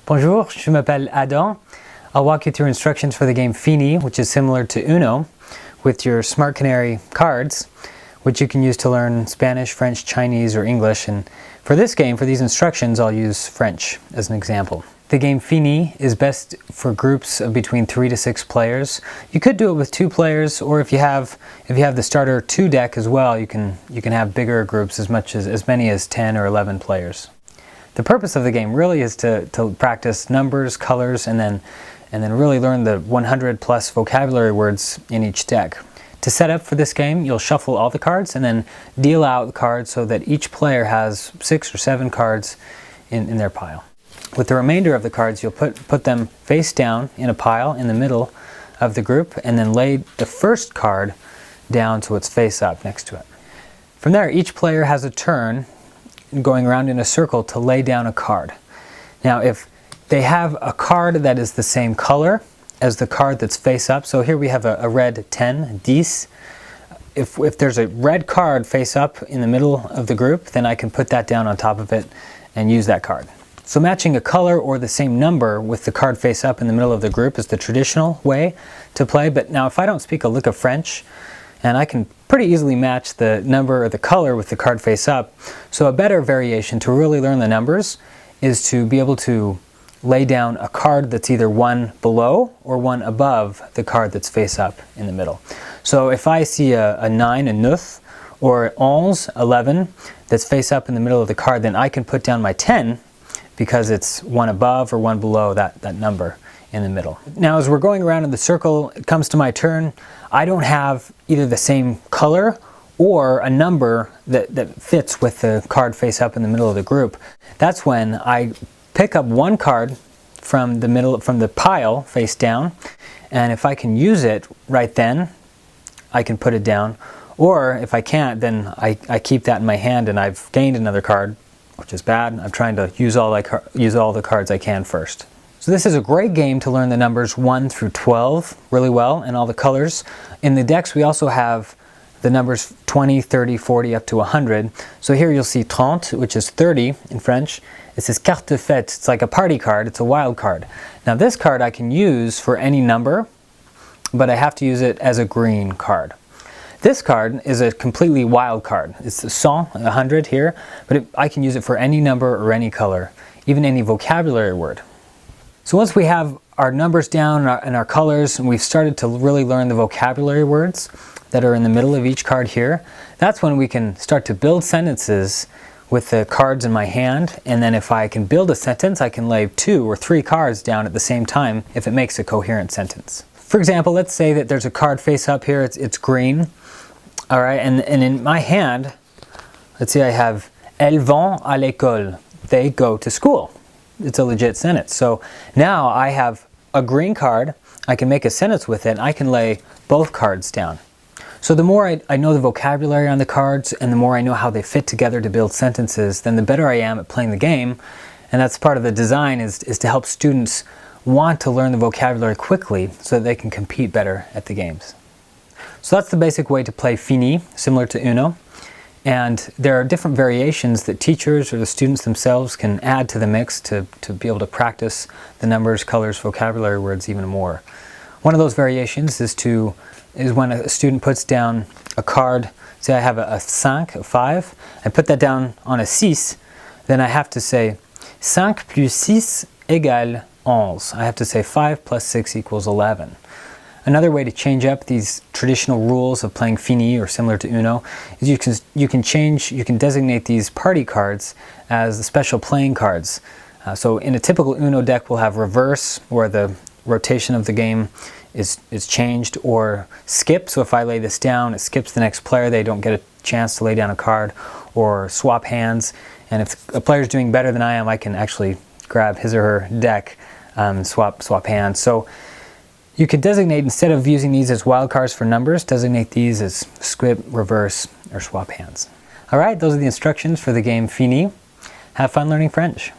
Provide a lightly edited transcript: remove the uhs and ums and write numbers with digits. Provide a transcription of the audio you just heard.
Bonjour, je m'appelle Adam. I'll walk you through instructions for the game Fini, which is similar to Uno, with your Smart Canary cards, which you can use to learn Spanish, French, Chinese, or English. And for this game, for these instructions, I'll use French as an example. The game Fini is best for groups of between 3 to 6 players. You could do it with 2 players, or if you have the starter 2 deck as well, you can have bigger groups, as many as 10 or 11 players. The purpose of the game really is to practice numbers, colors, and then really learn the 100 plus vocabulary words in each deck. To set up for this game, you'll shuffle all the cards and then deal out the cards so that each player has 6 or 7 cards in their pile. With the remainder of the cards, you'll put them face down in a pile in the middle of the group and then lay the first card down so it's face up next to it. From there, each player has a turn going around in a circle to lay down a card. Now, if they have a card that is the same color as the card that's face up, so here we have a red 10, 10. If there's a red card face up in the middle of the group, then I can put that down on top of it and use that card. So matching a color or the same number with the card face up in the middle of the group is the traditional way to play. But now if I don't speak a lick of French, and I can pretty easily match the number or the color with the card face up, so a better variation to really learn the numbers is to be able to lay down a card that's either one below or one above the card that's face up in the middle. So if I see a 9, a 9, or 11, 11, that's face up in the middle of the card, then I can put down my 10 because it's one above or one below that number in the middle. Now as we're going around in the circle, it comes to my turn. I don't have either the same color or a number that fits with the card face up in the middle of the group. That's when I pick up one card from the pile face down, and if I can use it right then, I can put it down. Or if I can't, then I keep that in my hand and I've gained another card, which is bad. I'm trying to use all the cards I can first. So this is a great game to learn the numbers 1 through 12 really well and all the colors. In the decks we also have the numbers 20, 30, 40 up to 100. So here you'll see 30, which is 30 in French. It says carte fête. It's like a party card. It's a wild card. Now this card I can use for any number, but I have to use it as a green card. This card is a completely wild card. It's 100 here, but I can use it for any number or any color, even any vocabulary word. So once we have our numbers down and our colors, and we've started to really learn the vocabulary words that are in the middle of each card here, that's when we can start to build sentences with the cards in my hand. And then if I can build a sentence, I can lay 2 or 3 cards down at the same time if it makes a coherent sentence. For example, let's say that there's a card face up here, it's green. All right, and in my hand, let's see, I have Elles vont à l'école. They go to school. It's a legit sentence. So now I have a green card, I can make a sentence with it, and I can lay both cards down. So the more I know the vocabulary on the cards and the more I know how they fit together to build sentences, then the better I am at playing the game. And that's part of the design is to help students want to learn the vocabulary quickly so that they can compete better at the games. So that's the basic way to play Fini, similar to Uno. And there are different variations that teachers or the students themselves can add to the mix to be able to practice the numbers, colors, vocabulary words even more. One of those variations is when a student puts down a card. Say I have a 5, I put that down on a 6, then I have to say 5 plus 6 égale 11. I have to say 5 plus 6 equals 11. Another way to change up these traditional rules of playing Fini or similar to Uno is you can designate these party cards as special playing cards. So in a typical Uno deck we'll have reverse, where the rotation of the game is changed, or skip. So if I lay this down, it skips the next player. They don't get a chance to lay down a card. Or swap hands. And if a player's doing better than I am, I can actually grab his or her deck and swap hands. So you could designate, instead of using these as wild cards for numbers, designate these as skip, reverse, or swap hands. All right, those are the instructions for the game Fini. Have fun learning French.